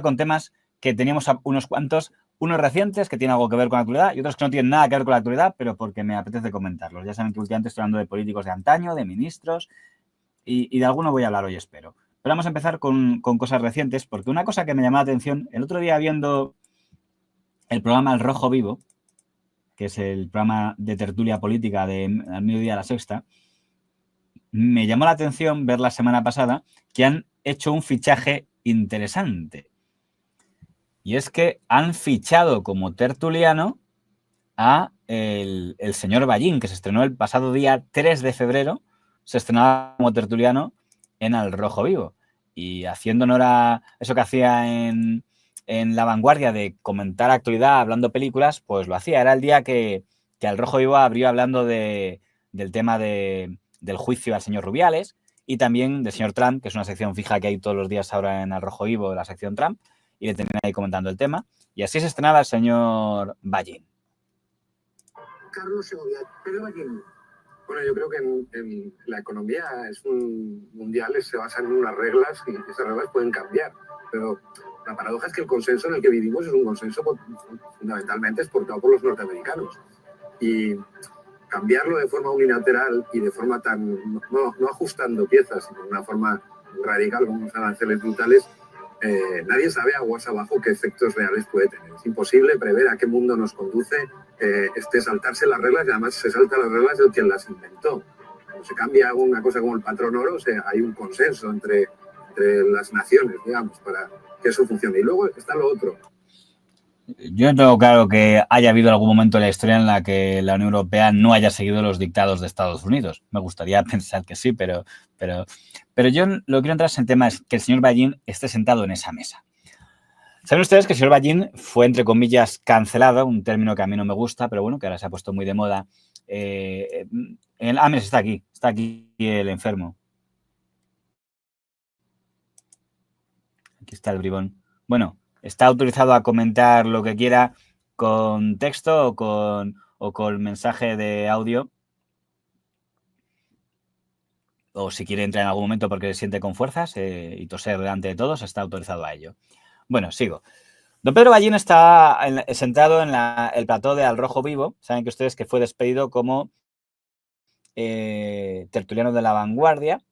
con temas que teníamos unos cuantos, unos recientes que tienen algo que ver con la actualidad y otros que no tienen nada que ver con la actualidad, pero porque me apetece comentarlos. Ya saben que últimamente estoy hablando de políticos de antaño, de ministros, y de alguno voy a hablar hoy, espero. Pero vamos a empezar con cosas recientes, porque una cosa que me llamó la atención, el otro día viendo el programa El Rojo Vivo, que es el programa de tertulia política de al mediodía a la sexta, me llamó la atención ver la semana pasada que han hecho un fichaje interesante. Y es que han fichado como tertuliano a el señor Ballín, que se estrenó el pasado día 3 de febrero, se estrenaba como tertuliano en El Rojo Vivo. Y haciendo honor a eso que hacía en La Vanguardia de comentar actualidad, hablando películas, pues lo hacía. Era el día que El Rojo Vivo abrió hablando del tema del juicio al señor Rubiales y también del señor Trump, que es una sección fija que hay todos los días ahora en El Rojo Vivo, la sección Trump, y le tenían ahí comentando el tema. Y así se estrenaba el señor Ballín. Carlos Segovia, Pedro Ballín. Bueno, yo creo que en la economía mundial se basan en unas reglas y esas reglas pueden cambiar. Pero la paradoja es que el consenso en el que vivimos es un consenso fundamentalmente exportado por los norteamericanos. Y cambiarlo de forma unilateral y de forma no ajustando piezas, sino de una forma radical como unos aranceles brutales, nadie sabe aguas abajo qué efectos reales puede tener. Es imposible prever a qué mundo nos conduce saltarse las reglas, y además se saltan las reglas de quien las inventó. Cuando se cambia una cosa como el patrón oro, hay un consenso entre las naciones, digamos, para que eso funcione. Y luego está lo otro. Yo no tengo claro que haya habido algún momento en la historia en la que la Unión Europea no haya seguido los dictados de Estados Unidos. Me gustaría pensar que sí, pero yo lo que quiero entrar en el tema es que el señor Ballín esté sentado en esa mesa. Saben ustedes que el señor Ballín fue, entre comillas, cancelado, un término que a mí no me gusta, pero bueno, que ahora se ha puesto muy de moda. Mira, está aquí el enfermo. Aquí está el bribón. Bueno, está autorizado a comentar lo que quiera con texto o con mensaje de audio. O si quiere entrar en algún momento porque se siente con fuerzas y toser delante de todos, está autorizado a ello. Bueno, sigo. Don Pedro Ballín está sentado en el plató de Al Rojo Vivo. Saben que ustedes que fue despedido como tertuliano de La Vanguardia,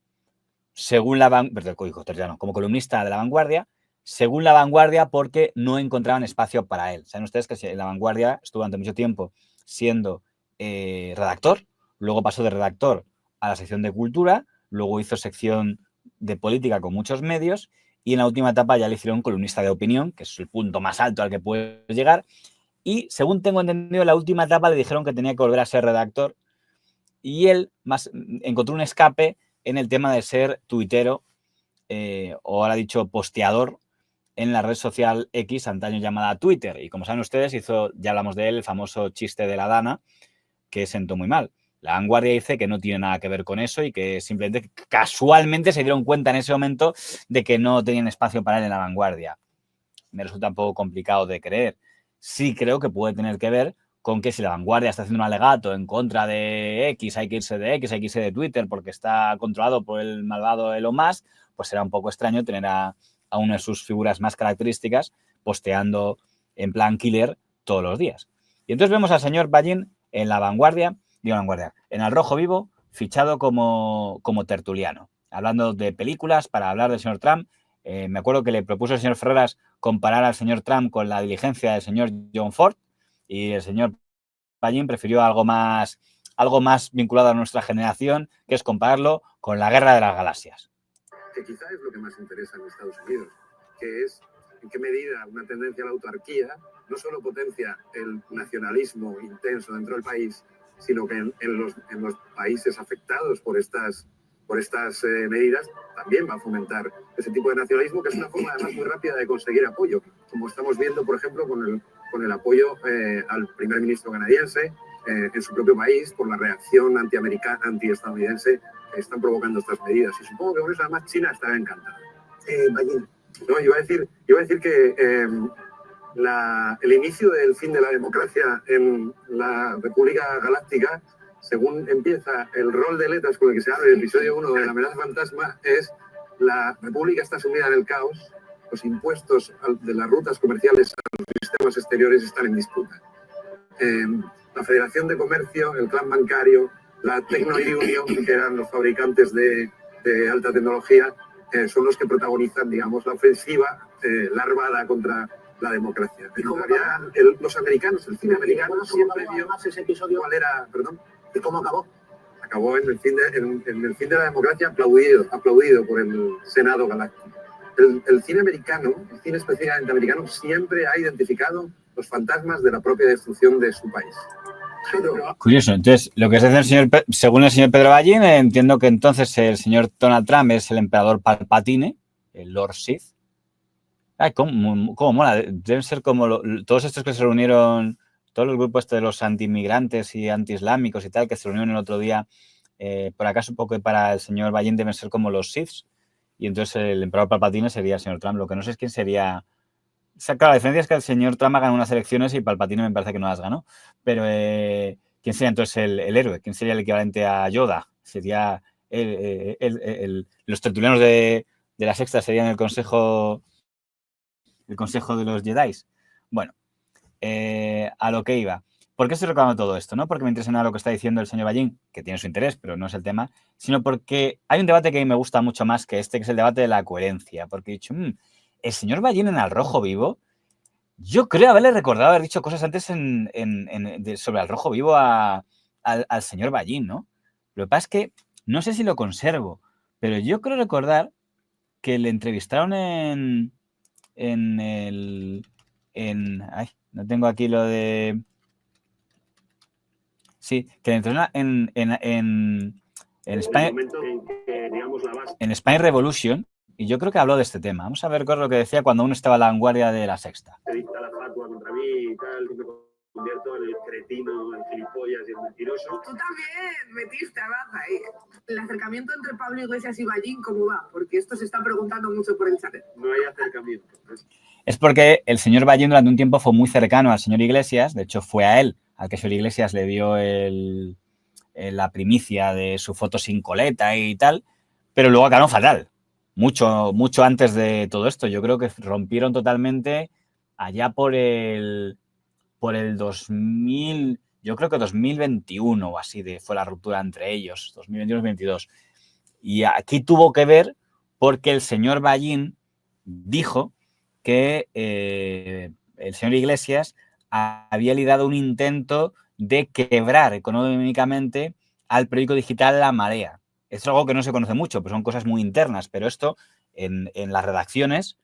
como columnista de La Vanguardia, según La Vanguardia, porque no encontraban espacio para él. Saben ustedes que en La Vanguardia estuvo durante mucho tiempo siendo redactor, luego pasó de redactor a la sección de cultura, luego hizo sección de política con muchos medios y en la última etapa ya le hicieron columnista de opinión, que es el punto más alto al que puede llegar. Y según tengo entendido, en la última etapa le dijeron que tenía que volver a ser redactor y él encontró un escape en el tema de ser tuitero o ahora dicho posteador en la red social X, antaño llamada Twitter. Y como saben ustedes, ya hablamos de él, el famoso chiste de la Dana, que sentó muy mal. La Vanguardia dice que no tiene nada que ver con eso y que simplemente casualmente se dieron cuenta en ese momento de que no tenían espacio para él en La Vanguardia. Me resulta un poco complicado de creer. Sí creo que puede tener que ver con que si La Vanguardia está haciendo un alegato en contra de X, hay que irse de X, hay que irse de Twitter porque está controlado por el malvado Elon Musk, pues será un poco extraño tener a una de sus figuras más características posteando en plan killer todos los días. Y entonces vemos al señor Ballín en La Vanguardia, en El Rojo Vivo, fichado como tertuliano, hablando de películas para hablar del señor Trump. Me acuerdo que le propuso el señor Ferreras comparar al señor Trump con la diligencia del señor John Ford y el señor Ballín prefirió algo más vinculado a nuestra generación, que es compararlo con la Guerra de las Galaxias. Que quizá es lo que más interesa en Estados Unidos, que es en qué medida una tendencia a la autarquía no solo potencia el nacionalismo intenso dentro del país, sino que en los países afectados por estas medidas también va a fomentar ese tipo de nacionalismo, que es una forma además muy rápida de conseguir apoyo, como estamos viendo, por ejemplo, con el apoyo al primer ministro canadiense en su propio país por la reacción anti-estadounidense que están provocando estas medidas. Y supongo que por eso además China estará encantada. Ballín. No, iba a decir que el inicio del fin de la democracia en la República Galáctica, según empieza el rol de letras con el que se abre el episodio 1 de La amenaza fantasma, es: la República está sumida en el caos, los impuestos de las rutas comerciales a los sistemas exteriores están en disputa. La Federación de Comercio, el clan bancario, la Tecno-Union, que eran los fabricantes de alta tecnología, son los que protagonizan, digamos, la ofensiva larvada contra la democracia. En realidad, los americanos, el cine americano siempre vio ese episodio. ¿Cuál era? Perdón. ¿Y cómo acabó? Acabó en el fin de la democracia, aplaudido por el Senado Galáctico. El cine americano, el cine específicamente americano, siempre ha identificado los fantasmas de la propia destrucción de su país. Curioso. Entonces, lo que se hace según el señor Pedro Ballín, entiendo que entonces el señor Donald Trump es el emperador Palpatine, el Lord Sith. Ay, cómo mola. Deben ser como todos estos que se reunieron, todos los grupos de los anti-inmigrantes y anti-islámicos y tal, que se reunieron el otro día, por acaso un poco para el señor Ballín deben ser como los Siths. Y entonces el emperador Palpatine sería el señor Trump. Lo que no sé es quién sería. O sea, claro, la diferencia es que el señor Trump ha ganado unas elecciones y Palpatine me parece que no las ganó. Pero, ¿quién sería entonces el héroe? ¿Quién sería el equivalente a Yoda? Sería los tertulianos de la Sexta serían el consejo de los Jedi. Bueno, a lo que iba. ¿Por qué estoy recordando todo esto? No porque me interesa nada lo que está diciendo el señor Ballín, que tiene su interés, pero no es el tema, sino porque hay un debate que a mí me gusta mucho más que este, que es el debate de la coherencia. Porque he dicho, el señor Ballín en Al Rojo Vivo, yo creo haberle recordado haber dicho cosas antes sobre Al Rojo Vivo al señor Ballín, ¿no? Lo que pasa es que no sé si lo conservo, pero yo creo recordar que le entrevistaron ay, no tengo aquí lo de... Sí, que le entrevistaron en Spine Revolution, y yo creo que habló de este tema. Vamos a ver qué es lo que decía cuando uno estaba a la vanguardia de la Sexta. Se dicta la fatua contra mí y tal, que me convierto en el cretino, el gilipollas y el mentiroso. Tú también metiste a baja ahí. El acercamiento entre Pablo Iglesias y Ballín, ¿cómo va? Porque esto se está preguntando mucho por el chat. No hay acercamiento. Es porque el señor Ballín durante un tiempo fue muy cercano al señor Iglesias. De hecho, fue a él al que el señor Iglesias le dio la primicia de su foto sin coleta y tal, pero luego acabaron fatal. Mucho antes de todo esto. Yo creo que rompieron totalmente allá por el 2000, yo creo que 2021 o así fue la ruptura entre ellos, 2021-2022. Y aquí tuvo que ver porque el señor Ballín dijo que el señor Iglesias había liderado un intento de quebrar económicamente al periódico digital La Marea. Es algo que no se conoce mucho, pues son cosas muy internas, pero esto en las redacciones,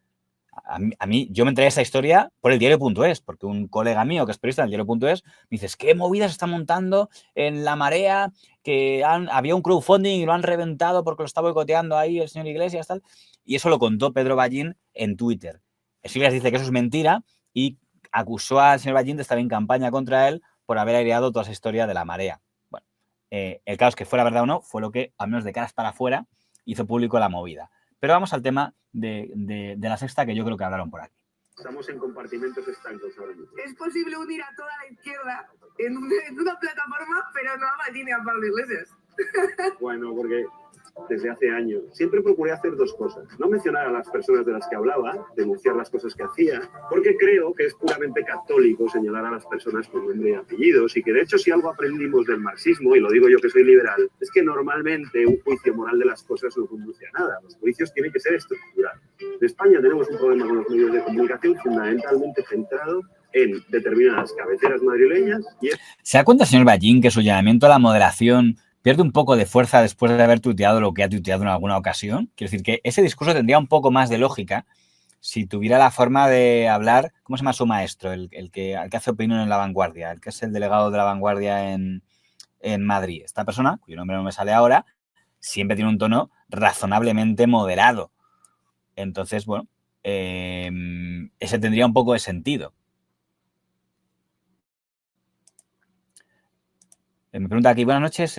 a mí, yo me enteré de esta historia por el diario.es, porque un colega mío que es periodista del diario.es me dice, ¿qué movidas se está montando en La Marea? Que había un crowdfunding y lo han reventado porque lo está boicoteando ahí el señor Iglesias, tal. Y eso lo contó Pedro Ballín en Twitter. El señor Iglesias dice que eso es mentira y acusó al señor Ballín de estar en campaña contra él por haber aireado toda esa historia de La Marea. Bueno, el caso es que fuera verdad o no, fue lo que, al menos de caras para afuera, hizo público la movida. Pero vamos al tema de la Sexta, que yo creo que hablaron por aquí. Estamos en compartimentos estancos ahora mismo. Es posible unir a toda la izquierda en una plataforma, pero no a Ballín y a Pablo Iglesias. Bueno, porque desde hace años siempre procuré hacer dos cosas. No mencionar a las personas de las que hablaba, denunciar las cosas que hacía, porque creo que es puramente católico señalar a las personas con nombre y apellidos, y que de hecho si algo aprendimos del marxismo, y lo digo yo que soy liberal, es que normalmente un juicio moral de las cosas no conduce a nada. Los juicios tienen que ser estructurales. En España tenemos un problema con los medios de comunicación fundamentalmente centrado en determinadas cabeceras madrileñas. ¿Se da cuenta, señor Ballín, que su llamamiento a la moderación pierde un poco de fuerza después de haber tuiteado lo que ha tuiteado en alguna ocasión? Quiero decir que ese discurso tendría un poco más de lógica si tuviera la forma de hablar, ¿cómo se llama su maestro? El que hace opinión en La Vanguardia, el que es el delegado de La Vanguardia en Madrid. Esta persona, cuyo nombre no me sale ahora, siempre tiene un tono razonablemente moderado. Entonces, bueno, ese tendría un poco de sentido. Me pregunta aquí, buenas noches.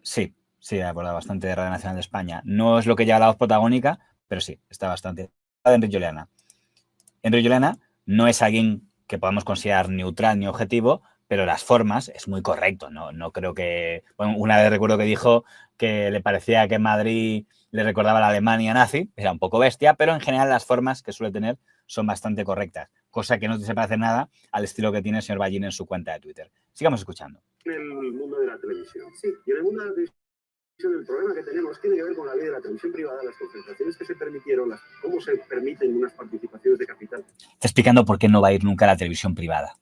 Sí, he abordado bastante de Radio Nacional de España. No es lo que lleva la voz protagónica, pero sí, está bastante. Enrique Lloleana. Enrique Lloleana no es alguien que podamos considerar neutral ni objetivo, pero las formas es muy correcto. No creo que... Bueno, una vez recuerdo que dijo que le parecía que Madrid le recordaba a la Alemania nazi, era un poco bestia, pero en general las formas que suele tener son bastante correctas, cosa que no se parece nada al estilo que tiene el señor Ballín en su cuenta de Twitter. Sigamos escuchando. En el mundo de la televisión. Sí. Y en el mundo de la televisión, el problema que tenemos tiene que ver con la ley de la televisión privada, las concentraciones que se permitieron, cómo se permiten unas participaciones de capital. Está explicando por qué no va a ir nunca a la televisión privada.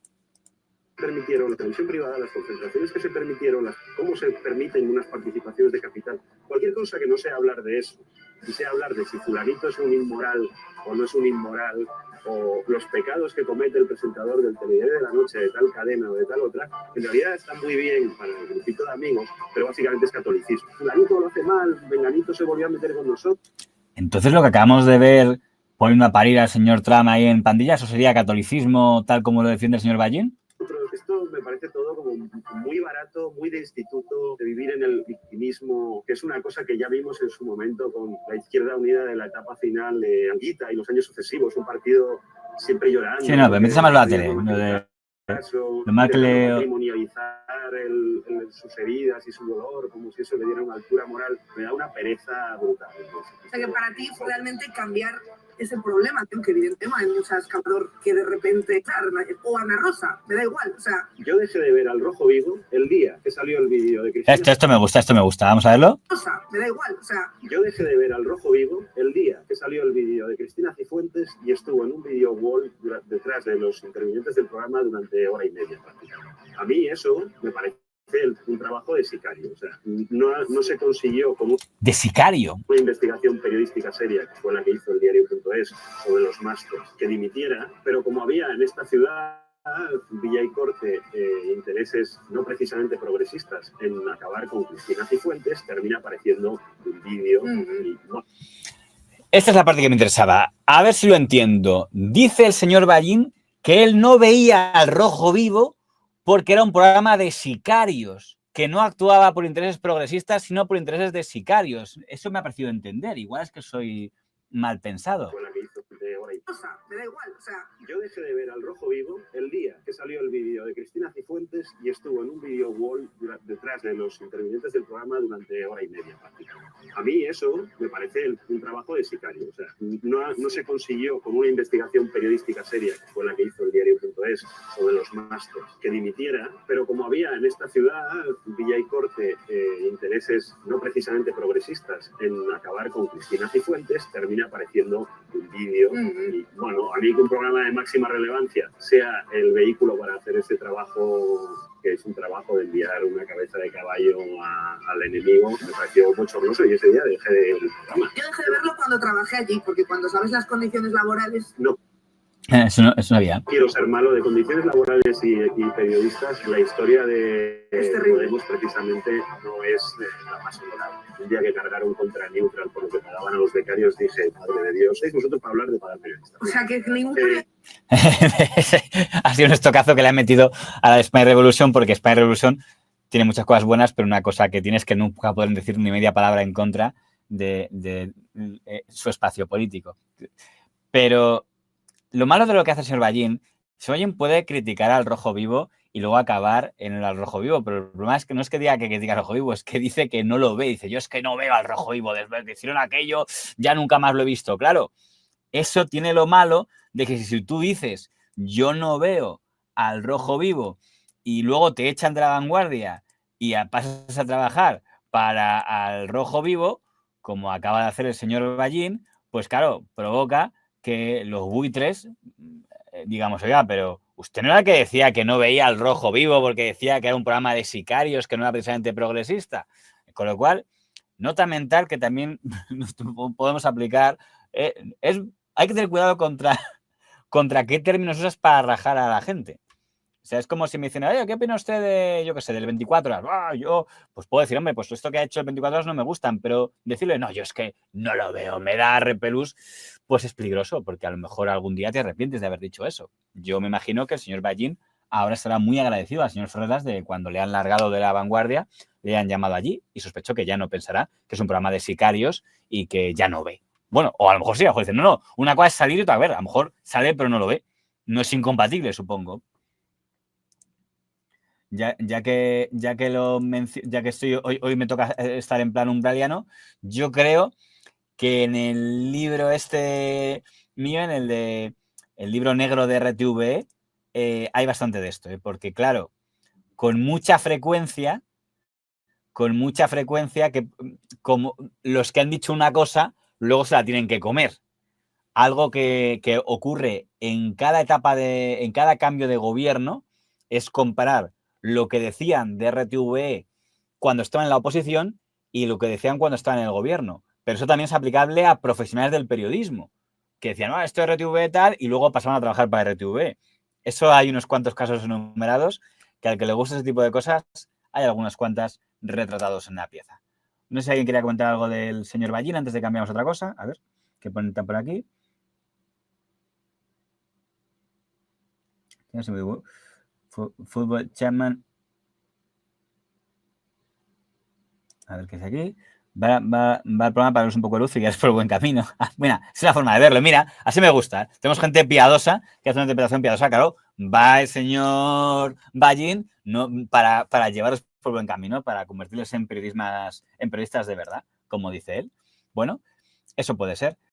Permitieron la televisión privada, las concentraciones que se permitieron, cómo se permiten unas participaciones de capital. Cualquier cosa que no sea hablar de eso, y sea hablar de si fulanito es un inmoral o no es un inmoral, o los pecados que comete el presentador del Telediario de la Noche de tal cadena o de tal otra, en realidad está muy bien para el grupito de amigos, pero básicamente es catolicismo. Fulanito lo hace mal, venganito se volvió a meter con nosotros. Entonces lo que acabamos de ver poniendo a parir al señor Trump ahí en Pandilla, ¿eso sería catolicismo tal como lo defiende el señor Ballín? Esto me parece todo como muy barato, muy de instituto, de vivir en el victimismo, que es una cosa que ya vimos en su momento con la Izquierda Unida de la etapa final de Anguita y los años sucesivos, un partido siempre llorando. Sí, no, pero metes a más la tele. Lo más que le... Patrimonializar sus heridas y su dolor, como si eso le diera una altura moral, me da una pereza brutal. O sea que para ti fue realmente cambiar ese problema, que evidentemente hay muchas Capador que de repente, claro, o Ana Rosa, me da igual, o sea... Yo dejé de ver al Rojo Vivo el día que salió el vídeo de Cristina... Esto me gusta, vamos a verlo. Rosa, me da igual, o sea... Yo dejé de ver al Rojo Vivo el día que salió el vídeo de Cristina Cifuentes y estuvo en un video wall detrás de los intervinientes del programa durante hora y media prácticamente. A mí eso me parece un trabajo de sicario, o sea, no se consiguió como de sicario una investigación periodística seria, que fue la que hizo el diario.es sobre los masters, que dimitiera, pero como había en esta ciudad Villa y Corte intereses no precisamente progresistas en acabar con Cristina Cifuentes, termina apareciendo un vídeo y no. Esta es la parte que me interesaba. A ver si lo entiendo. Dice el señor Ballín que él no veía al Rojo Vivo porque era un programa de sicarios, que no actuaba por intereses progresistas, sino por intereses de sicarios. Eso me ha parecido entender. Igual es que soy mal pensado. Me da igual, o sea... Yo dejé de ver al Rojo Vivo el día que salió el vídeo de Cristina Cifuentes y estuvo en un video wall detrás de los intervinientes del programa durante hora y media prácticamente. A mí eso me parece un trabajo de sicario, o sea, no se consiguió con una investigación periodística seria, que fue la que hizo el diario.es sobre los masters, que dimitiera, pero como había en esta ciudad Villa y Corte intereses no precisamente progresistas en acabar con Cristina Cifuentes, termina apareciendo un vídeo y, bueno, a mí que un programa de máxima relevancia sea el vehículo para hacer este trabajo, que es un trabajo de enviar una cabeza de caballo al enemigo, me pareció bochornoso y ese día dejé de ver el programa. Yo dejé de verlo cuando trabajé allí, porque cuando sabes las condiciones laborales... No. Eso no había. Quiero ser malo de condiciones laborales y periodistas. La historia de Podemos precisamente no es la más honorable. Un día que cargaron contra Neutral por lo que pagaban a los becarios, dije, madre de Dios, ¿sois vosotros para hablar de pagar periodistas? O sea, que ningún... Ha sido un estocazo que le han metido a la Spy Revolution, porque Spy Revolution tiene muchas cosas buenas, pero una cosa que tiene es que nunca pueden decir ni media palabra en contra de su espacio político. Pero lo malo de lo que hace el señor Ballín, el señor Ballín puede criticar al Rojo Vivo y luego acabar en el Rojo Vivo, pero el problema es que no es que diga que critica al Rojo Vivo, es que dice que no lo ve. Dice, yo es que no veo al Rojo Vivo, desde que hicieron aquello ya nunca más lo he visto. Claro, eso tiene lo malo de que si tú dices, yo no veo al Rojo Vivo y luego te echan de La Vanguardia y pasas a trabajar para al Rojo Vivo, como acaba de hacer el señor Ballín, pues claro, provoca que los buitres, digamos, oiga, pero usted no era el que decía que no veía al Rojo Vivo porque decía que era un programa de sicarios, que no era precisamente progresista. Con lo cual, nota mental que también podemos aplicar. Hay que tener cuidado contra qué términos usas para rajar a la gente. O sea, es como si me dicen, oye, ¿qué opina usted de, yo qué sé, del 24 horas? Yo, pues puedo decir, hombre, pues esto que ha hecho el 24 horas no me gustan, pero decirle, no, yo es que no lo veo, me da repelús, pues es peligroso, porque a lo mejor algún día te arrepientes de haber dicho eso. Yo me imagino que el señor Ballín ahora estará muy agradecido al señor Ferreras de cuando le han largado de La Vanguardia, le han llamado allí y sospecho que ya no pensará que es un programa de sicarios y que ya no ve. Bueno, o a lo mejor sí, a lo mejor dicen, no, una cosa es salir y otra, a lo mejor sale pero no lo ve. No es incompatible, supongo. ya que hoy me toca estar en plan umbraliano, yo creo que en el libro este mío, en el libro negro de RTVE, hay bastante de esto, porque claro, con mucha frecuencia que como los que han dicho una cosa, luego se la tienen que comer. Algo que ocurre en cada etapa en cada cambio de gobierno es comparar lo que decían de RTVE cuando estaban en la oposición y lo que decían cuando estaban en el gobierno. Pero eso también es aplicable a profesionales del periodismo, que decían, esto es RTVE tal, y luego pasaban a trabajar para RTVE. Eso hay unos cuantos casos enumerados, que al que le gusta ese tipo de cosas, hay algunas cuantas retratados en la pieza. No sé si alguien quería comentar algo del señor Ballín antes de que cambiamos a otra cosa. A ver, ¿qué ponen por aquí? Fútbol Chapman. A ver qué es aquí. Va el programa para vernos un poco de luz y ya es por el buen camino. Mira, es la forma de verlo. Mira, así me gusta. Tenemos gente piadosa que hace una interpretación piadosa. Claro, va el señor Ballín para llevaros por el buen camino, para convertirlos en periodistas de verdad, como dice él. Bueno, eso puede ser.